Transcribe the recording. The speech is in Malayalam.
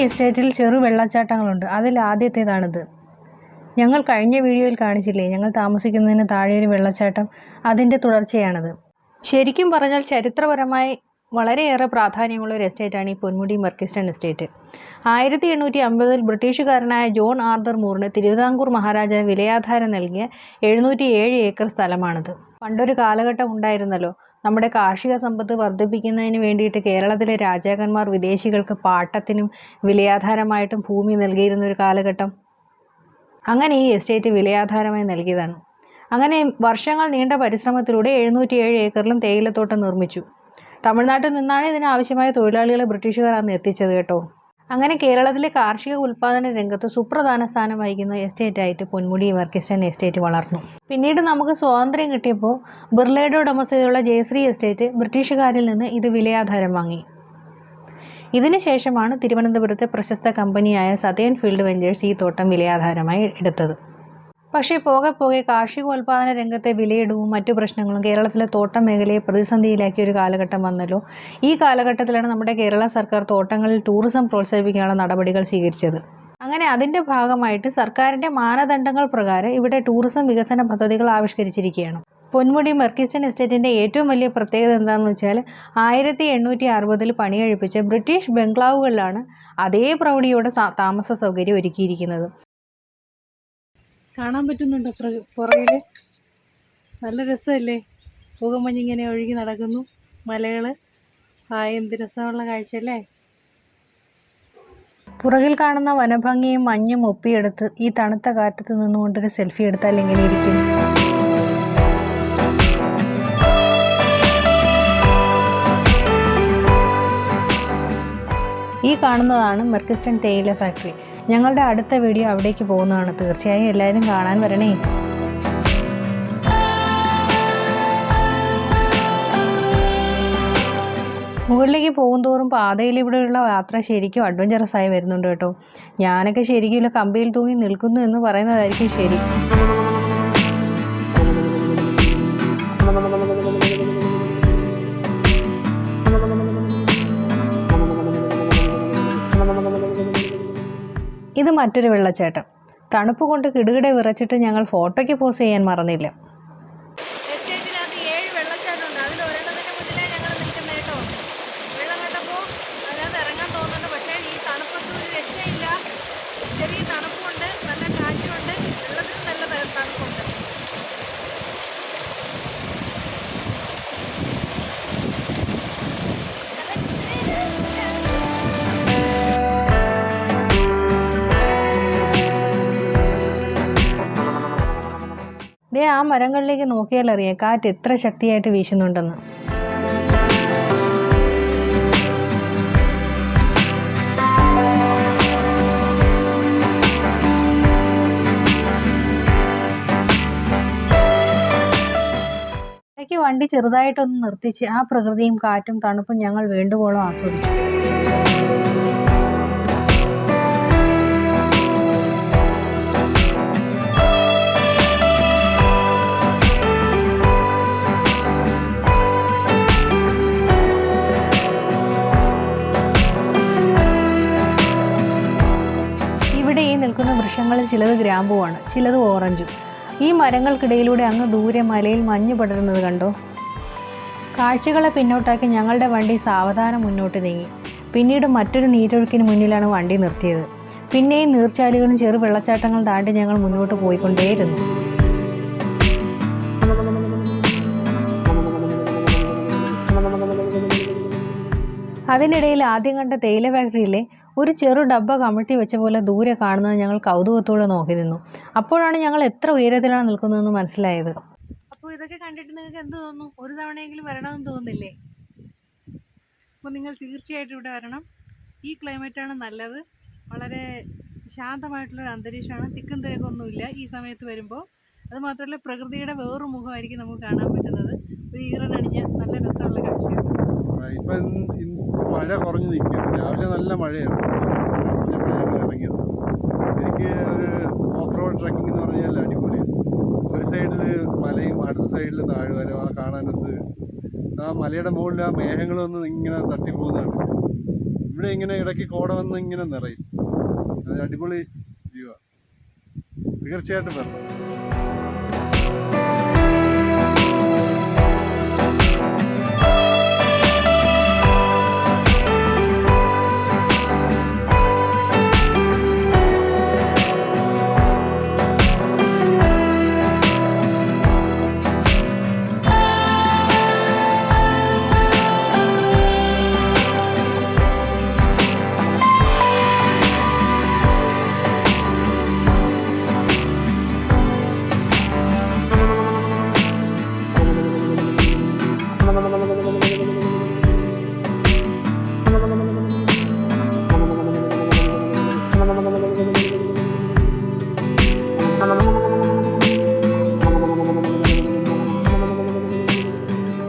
എസ്റ്റേറ്റിൽ ചെറു വെള്ളച്ചാട്ടങ്ങളുണ്ട്. അതിൽ ആദ്യത്തേതാണിത്. ഞങ്ങൾ കഴിഞ്ഞ വീഡിയോയിൽ കാണിച്ചില്ലേ, ഞങ്ങൾ താമസിക്കുന്നതിന് താഴെയൊരു വെള്ളച്ചാട്ടം. അതിൻ്റെ തുടർച്ചയാണത്. ശരിക്കും പറഞ്ഞാൽ ചരിത്രപരമായി വളരെയേറെ പ്രാധാന്യമുള്ള ഒരു എസ്റ്റേറ്റാണ് ഈ പൊന്മുടി മർക്കിസ്റ്റൺ എസ്റ്റേറ്റ്. 1850 ബ്രിട്ടീഷുകാരനായ ജോൺ ആർതർ മൂറിന് തിരുവിതാംകൂർ മഹാരാജാവ് വിലയാധാരം നൽകിയ 707 ഏക്കർ സ്ഥലമാണിത്. പണ്ടൊരു കാലഘട്ടം ഉണ്ടായിരുന്നല്ലോ, നമ്മുടെ കാർഷിക സമ്പത്ത് വർദ്ധിപ്പിക്കുന്നതിന് വേണ്ടിയിട്ട് കേരളത്തിലെ രാജാക്കന്മാർ വിദേശികൾക്ക് പാട്ടത്തിനും വിലയാധാരമായിട്ടും ഭൂമി നൽകിയിരുന്ന ഒരു കാലഘട്ടം. അങ്ങനെ ഈ എസ്റ്റേറ്റ് വിലയാധാരമായി നൽകിയതാണ്. അങ്ങനെ വർഷങ്ങൾ നീണ്ട പരിശ്രമത്തിലൂടെ 707 ഏക്കറിലും തേയിലത്തോട്ടം നിർമ്മിച്ചു. തമിഴ്നാട്ടിൽ നിന്നാണ് ഇതിനാവശ്യമായ തൊഴിലാളികളെ ബ്രിട്ടീഷുകാർ അന്ന് എത്തിച്ചത് കേട്ടോ. അങ്ങനെ കേരളത്തിലെ കാർഷിക ഉൽപ്പാദന രംഗത്ത് സുപ്രധാന സ്ഥാനം വഹിക്കുന്ന എസ്റ്റേറ്റായിട്ട് പൊന്മുടി മർക്കിസ്റ്റൺ എസ്റ്റേറ്റ് വളർന്നു. പിന്നീട് നമുക്ക് സ്വാതന്ത്ര്യം കിട്ടിയപ്പോൾ ബിർളയുടെ ഉടമസ്ഥതയുള്ള ജയശ്രീ എസ്റ്റേറ്റ് ബ്രിട്ടീഷുകാരിൽ നിന്ന് ഇത് വിലയാധാരം വാങ്ങി. ഇതിനുശേഷമാണ് തിരുവനന്തപുരത്തെ പ്രശസ്ത കമ്പനിയായ സതേൺ ഫീൽഡ് വെഞ്ചേഴ്സ് ഈ തോട്ടം വിലയാധാരമായി എടുത്തത്. പക്ഷേ പോകെ പോകെ കാർഷികോൽപാദന രംഗത്തെ വിലയിടിവും മറ്റു പ്രശ്നങ്ങളും കേരളത്തിലെ തോട്ടം മേഖലയെ പ്രതിസന്ധിയിലാക്കിയ ഒരു കാലഘട്ടം വന്നല്ലോ. ഈ കാലഘട്ടത്തിലാണ് നമ്മുടെ കേരള സർക്കാർ തോട്ടങ്ങളിൽ ടൂറിസം പ്രോത്സാഹിപ്പിക്കാനുള്ള നടപടികൾ സ്വീകരിച്ചത്. അങ്ങനെ അതിൻ്റെ ഭാഗമായിട്ട് സർക്കാരിൻ്റെ മാനദണ്ഡങ്ങൾ പ്രകാരം ഇവിടെ ടൂറിസം വികസന പദ്ധതികൾ ആവിഷ്കരിച്ചിരിക്കുകയാണ്. പൊന്മുടി മർക്കിസ്റ്റൺ എസ്റ്റേറ്റിൻ്റെ ഏറ്റവും വലിയ പ്രത്യേകത എന്താണെന്ന് വെച്ചാൽ 1860 പണികഴിപ്പിച്ച ബ്രിട്ടീഷ് ബംഗ്ലാവുകളിലാണ് അതേ പ്രൗഢിയോടെ താമസ സൗകര്യം ഒരുക്കിയിരിക്കുന്നത്. കാണാൻ പറ്റുന്നുണ്ടോ പുറകിൽ? നല്ല രസമല്ലേ? പുകമഞ്ഞിങ്ങനെ ഒഴുകി നടക്കുന്നു, മലകൾ. എന്ത് രസമുള്ള കാഴ്ചയല്ലേ? പുറകിൽ കാണുന്ന വനഭംഗിയും മഞ്ഞും ഒപ്പിയെടുത്ത് ഈ തണുത്ത കാറ്റത്ത് നിന്നുകൊണ്ടൊരു സെൽഫി എടുത്താൽ എങ്ങനെ ഇരിക്കും? ഈ കാണുന്നതാണ് മർക്കിസ്റ്റൺ തേയില ഫാക്ടറി. ഞങ്ങളുടെ അടുത്ത വീഡിയോ അവിടേക്ക് പോകുന്നതാണ്. തീർച്ചയായും എല്ലാവരും കാണാൻ വരണേ. മുകളിലേക്ക് പോകുന്തോറും പാതയിലൂടെയുള്ള യാത്ര ശരിക്കും അഡ്വഞ്ചറസ് ആയി വരുന്നുണ്ട് കേട്ടോ. ഞാനൊക്കെ ശരിക്കും കമ്പിയിൽ തൂങ്ങി നിൽക്കുന്നു എന്ന് പറയുന്നതായിരിക്കും ശരി. ഇത് മറ്റൊരു വെള്ളച്ചാട്ടം. തണുപ്പ് കൊണ്ട് കിടുകിടെ വിറച്ചിട്ട് ഞങ്ങൾ ഫോട്ടോയ്ക്ക് പോസ്റ്റ് ചെയ്യാൻ മറന്നില്ല. ആ മരങ്ങളിലേക്ക് നോക്കിയാൽ അറിയാം കാറ്റ് എത്ര ശക്തിയായിട്ട് വീശുന്നുണ്ടെന്ന്. ഇടയ്ക്ക് വണ്ടി ചെറുതായിട്ടൊന്ന് നിർത്തിച്ച് ആ പ്രകൃതിയും കാറ്റും തണുപ്പും ഞങ്ങൾ വേണ്ടുവോളം ആസ്വദിച്ചു. നിൽക്കുന്ന വൃക്ഷങ്ങളിൽ ചിലത് ഗ്രാമ്പുവാണ്, ചിലത് ഓറഞ്ചും. ഈ മരങ്ങൾക്കിടയിലൂടെ അങ്ങ് ദൂരെ മലയിൽ മഞ്ഞ് പടരുന്നത് കണ്ടോ? കാഴ്ചകളെ പിന്നോട്ടാക്കി ഞങ്ങളുടെ വണ്ടി സാവധാനം മുന്നോട്ട് നീങ്ങി. പിന്നീട് മറ്റൊരു നീരൊഴുക്കിന് മുന്നിലാണ് വണ്ടി നിർത്തിയത്. പിന്നെയും നീർച്ചാലുകളും ചെറു വെള്ളച്ചാട്ടങ്ങൾ താണ്ടി ഞങ്ങൾ മുന്നോട്ട് പോയിക്കൊണ്ടേയിരുന്നു. അതിനിടയിൽ ആദ്യം കണ്ട തേയില ഫാക്ടറിയിലെ ഒരു ചെറു ഡബ്ബ കമഴ്ത്തി വെച്ച പോലെ ദൂരെ കാണുന്നത് ഞങ്ങൾ കൗതുകത്തോടെ നോക്കി നിന്നു. അപ്പോഴാണ് ഞങ്ങൾ എത്ര ഉയരത്തിലാണ് നിൽക്കുന്നതെന്ന് മനസ്സിലായത്. അപ്പോൾ ഇതൊക്കെ കണ്ടിട്ട് നിങ്ങൾക്ക് എന്ത് തോന്നുന്നു? ഒരു തവണയെങ്കിലും വരണമെന്ന് തോന്നുന്നില്ലേ? അപ്പോൾ നിങ്ങൾ തീർച്ചയായിട്ടും ഇവിടെ വരണം. ഈ ക്ലൈമറ്റാണ് നല്ലത്. വളരെ ശാന്തമായിട്ടുള്ളൊരു അന്തരീക്ഷമാണ്. തിക്കും തിരക്കൊന്നുമില്ല ഈ സമയത്ത് വരുമ്പോൾ. അതുമാത്രമല്ല പ്രകൃതിയുടെ വേറൊരു മുഖമായിരിക്കും നമുക്ക് കാണാൻ പറ്റുന്നത്. ഒരു ഈറനണിഞ്ഞ നല്ല രസമുള്ള കാഴ്ചയാണ്. ഇപ്പം മഴ കുറഞ്ഞു നിൽക്കും. രാവിലെ നല്ല മഴയാണ്. കുറഞ്ഞപ്പോഴാണ് ഇറങ്ങിയത്. ശരിക്കും ഒരു ഓഫ് റോഡ് ട്രക്കിംഗ് എന്ന് പറഞ്ഞാൽ അടിപൊളിയാണ്. ഒരു സൈഡിൽ മലയും അടുത്ത സൈഡിൽ താഴ്വര. ആ കാണാനത് ആ മലയുടെ മുകളിൽ ആ മേഘങ്ങളൊന്നും ഇങ്ങനെ തട്ടിപ്പോകുന്നതാണ്. ഇവിടെ ഇങ്ങനെ ഇടയ്ക്ക് കോട വന്ന് ഇങ്ങനെ നിറയും. അത് അടിപൊളി വ്യൂ ആണ്. തീർച്ചയായിട്ടും വരണം.